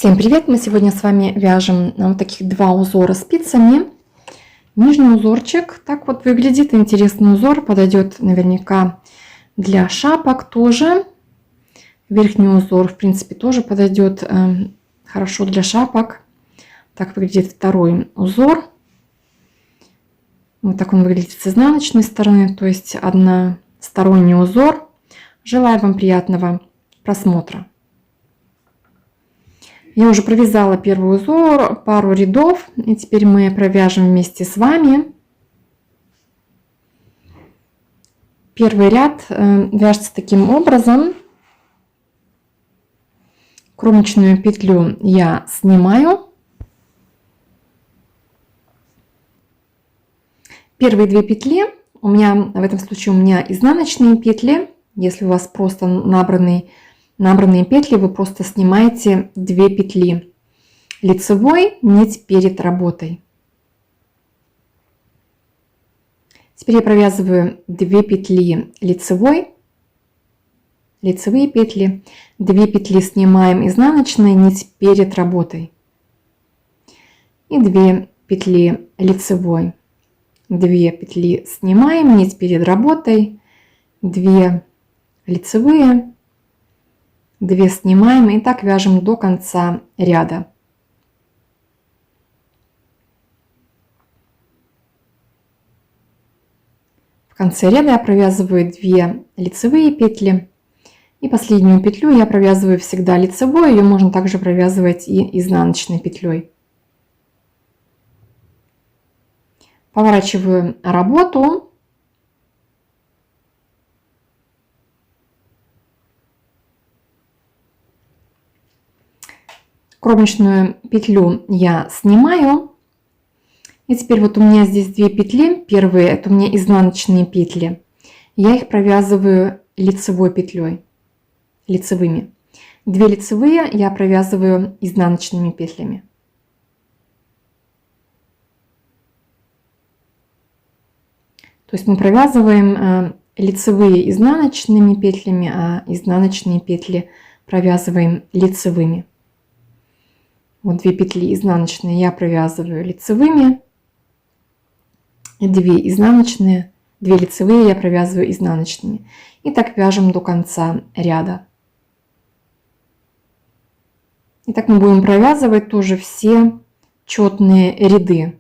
Всем привет! Мы сегодня с вами вяжем вот таких два узора спицами. Нижний узорчик так вот выглядит. Интересный узор, подойдет наверняка для шапок тоже. Верхний узор, в принципе, тоже подойдет хорошо для шапок. Так выглядит второй узор. Вот так он выглядит с изнаночной стороны, то есть односторонний узор. Желаю вам приятного просмотра. Я уже провязала первый узор, пару рядов, и теперь мы провяжем вместе с вами. Первый ряд вяжется таким образом. Кромочную петлю я снимаю. Первые две петли в этом случае у меня изнаночные петли. Если у вас просто набранные петли, вы просто снимаете 2 петли лицевой нить перед работой. Теперь я провязываю 2 петли лицевые петли, 2 петли снимаем изнаночной нить перед работой и 2 петли лицевой, 2 петли снимаем нить перед работой, 2 лицевые, 2 снимаем, и так вяжем до конца ряда. В конце ряда я провязываю 2 лицевые петли, и последнюю петлю я провязываю всегда лицевой, ее можно также провязывать и изнаночной петлей. Поворачиваю работу. Кромочную петлю я снимаю. И теперь вот у меня здесь 2 петли. Первые это у меня изнаночные петли. Я их провязываю лицевой петлей, лицевыми. 2 лицевые я провязываю изнаночными петлями. То есть мы провязываем лицевые изнаночными петлями, а изнаночные петли провязываем лицевыми. Вот 2 петли изнаночные я провязываю лицевыми, и 2 изнаночные, 2 лицевые я провязываю изнаночными. И так вяжем до конца ряда. И так мы будем провязывать тоже все четные ряды.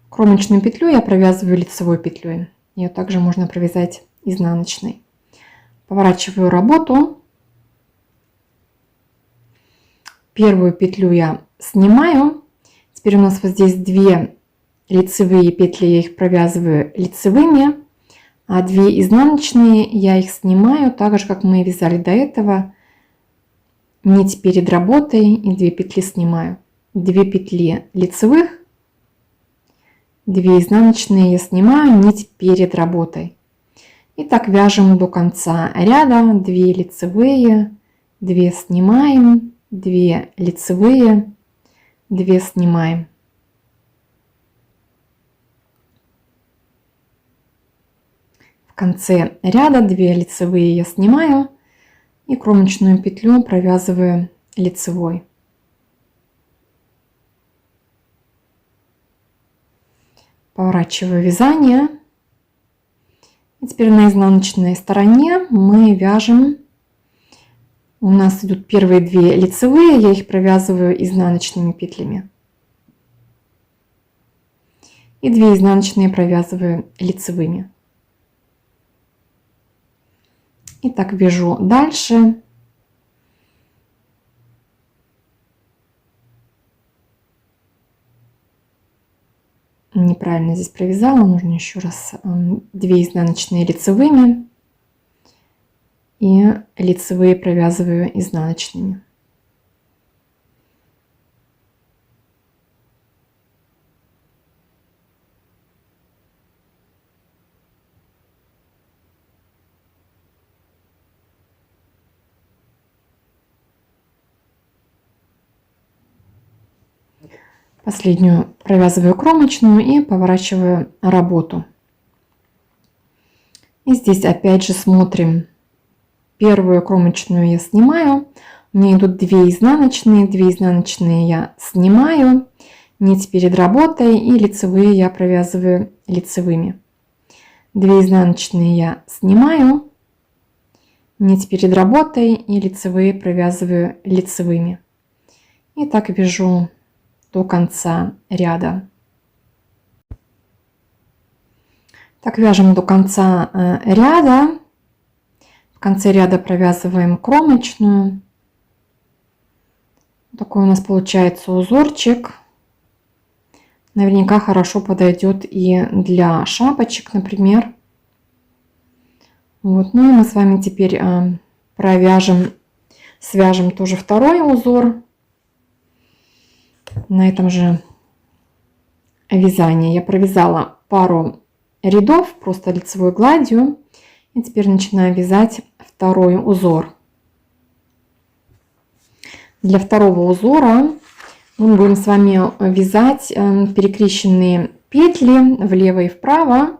Кромочную петлю я провязываю лицевой петлей. Ее также можно провязать изнаночной. Поворачиваю работу. Первую петлю я снимаю. Теперь у нас вот здесь 2 лицевые петли, я их провязываю лицевыми, а 2 изнаночные я их снимаю, так же как мы вязали до этого, нить перед работой, и 2 петли снимаю. 2 петли лицевых, 2 изнаночные я снимаю, нить перед работой. И так вяжем до конца ряда. 2 лицевые, 2 снимаем, 2 лицевые, 2 снимаем. В конце ряда 2 лицевые я снимаю и кромочную петлю провязываю лицевой. Поворачиваю вязание. И теперь на изнаночной стороне мы вяжем. У нас идут первые 2 лицевые, я их провязываю изнаночными петлями. И 2 изнаночные провязываю лицевыми. И так вяжу дальше. Неправильно здесь провязала, нужно еще раз 2 изнаночные лицевыми и лицевые провязываю изнаночными. Последнюю провязываю кромочную и поворачиваю работу. И здесь опять же смотрим первую кромочную я снимаю. У меня идут 2 изнаночные я снимаю, нить перед работой, и лицевые я провязываю лицевыми. 2 изнаночные я снимаю, нить перед работой, и лицевые провязываю лицевыми. И так вяжу до конца ряда. Так вяжем до конца ряда. В конце ряда провязываем кромочную. Такой у нас получается узорчик. Наверняка хорошо подойдет и для шапочек, например. Вот. Ну и мы с вами теперь свяжем тоже второй узор на этом же вязании. Я провязала пару рядов просто лицевой гладью, и теперь начинаю вязать второй узор. Для второго узора мы будем с вами вязать перекрещенные петли влево и вправо.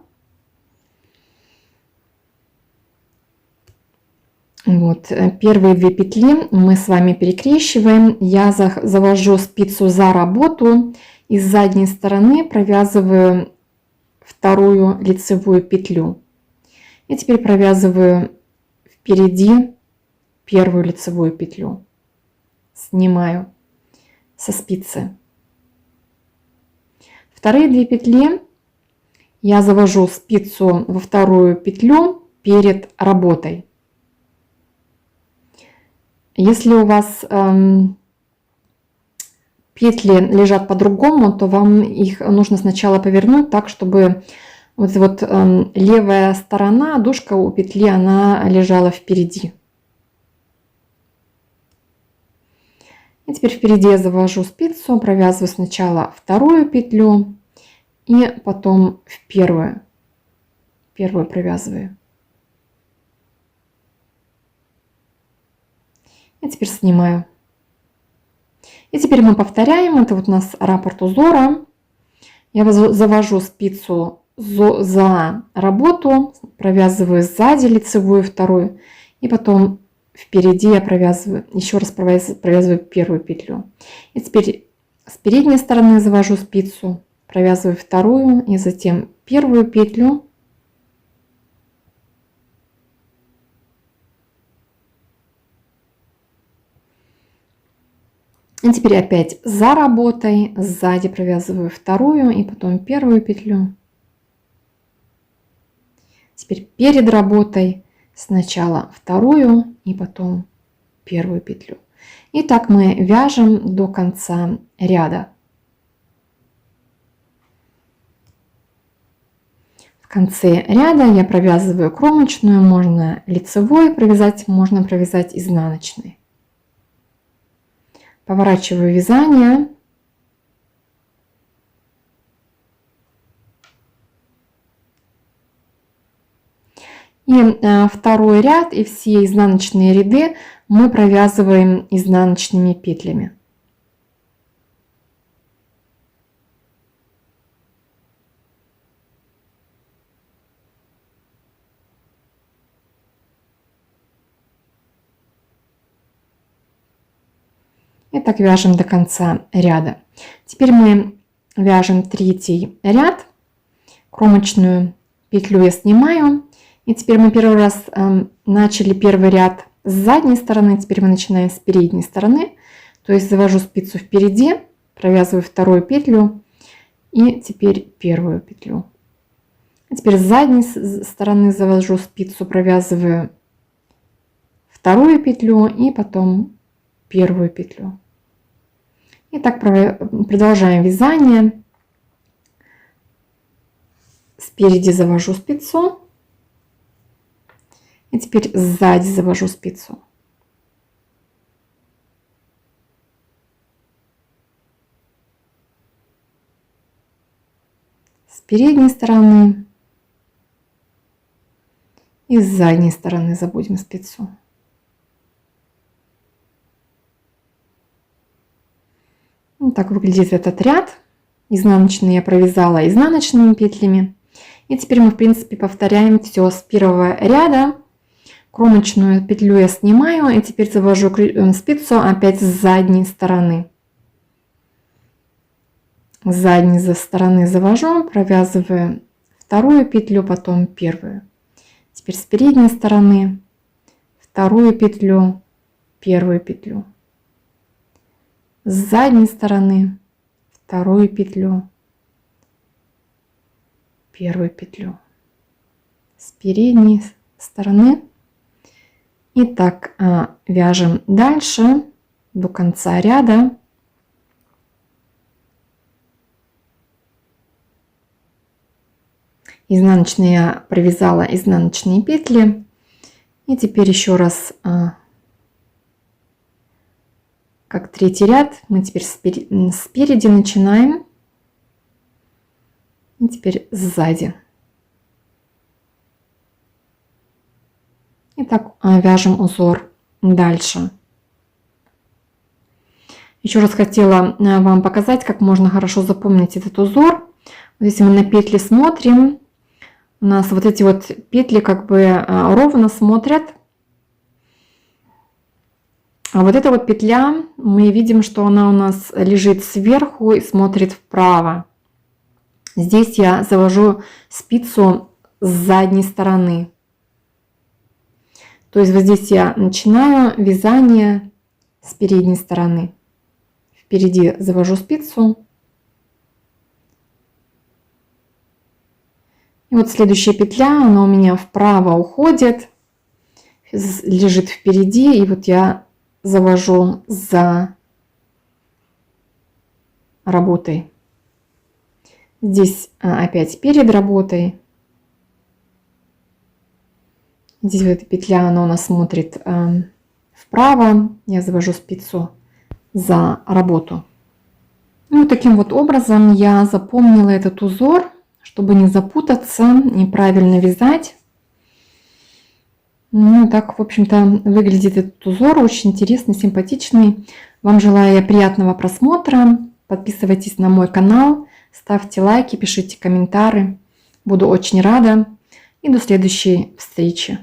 Вот, первые 2 петли мы с вами перекрещиваем. Я завожу спицу за работу и с задней стороны провязываю вторую лицевую петлю. И теперь провязываю впереди первую лицевую петлю. Снимаю со спицы. Вторые 2 петли я завожу спицу во вторую петлю перед работой. Если у вас петли лежат по-другому, то вам их нужно сначала повернуть так, чтобы вот левая сторона, дужка у петли, она лежала впереди. И теперь впереди я завожу спицу, провязываю сначала вторую петлю и потом в первую провязываю. И теперь снимаю. И теперь мы повторяем. Это вот у нас раппорт узора. Я завожу спицу за работу, провязываю сзади лицевую вторую, и потом впереди я провязываю, еще раз провязываю первую петлю. И теперь с передней стороны завожу спицу, провязываю вторую и затем первую петлю. И теперь опять за работой, сзади провязываю вторую и потом первую петлю. Теперь перед работой сначала вторую и потом первую петлю. И так мы вяжем до конца ряда. В конце ряда я провязываю кромочную, можно лицевой провязать, можно провязать изнаночный. Поворачиваю вязание. И второй ряд и все изнаночные ряды мы провязываем изнаночными петлями. И так вяжем до конца ряда. Теперь мы вяжем третий ряд. Кромочную петлю я снимаю. И теперь мы первый раз начали первый ряд с задней стороны. Теперь мы начинаем с передней стороны. То есть завожу спицу впереди, провязываю вторую петлю и теперь первую петлю. А теперь с задней стороны завожу спицу, провязываю вторую петлю и потом первую петлю. И так продолжаем вязание. Спереди завожу спицу. И теперь сзади завожу спицу. С передней стороны и с задней стороны заводим спицу. Вот так выглядит этот ряд. Изнаночный я провязала изнаночными петлями. И теперь мы, в принципе, повторяем все с первого ряда. Кромочную петлю я снимаю и теперь завожу спицу опять с задней стороны. С задней стороны завожу, провязываю вторую петлю, потом первую. Теперь с передней стороны вторую петлю, первую петлю. С задней стороны вторую петлю, первую петлю. С передней стороны. И так вяжем дальше до конца ряда. Изнаночные я провязала изнаночные петли. И теперь еще раз, как третий ряд, мы теперь спереди начинаем. И теперь сзади. И так вяжем узор дальше. Еще раз хотела вам показать, как можно хорошо запомнить этот узор. Вот если мы на петли смотрим, у нас вот эти вот петли как бы ровно смотрят. А вот эта вот петля, мы видим, что она у нас лежит сверху и смотрит вправо. Здесь я завожу спицу с задней стороны. То есть вот здесь я начинаю вязание с передней стороны. Впереди завожу спицу. И вот следующая петля, она у меня вправо уходит, лежит впереди. И вот я завожу за работой. Здесь опять перед работой. Здесь вот эта петля, она у нас смотрит вправо. Я завожу спицу за работу. И вот таким вот образом я запомнила этот узор, чтобы не запутаться, неправильно вязать. Ну, так, в общем-то, выглядит этот узор. Очень интересный, симпатичный. Вам желаю приятного просмотра. Подписывайтесь на мой канал, ставьте лайки, пишите комментарии. Буду очень рада. И до следующей встречи.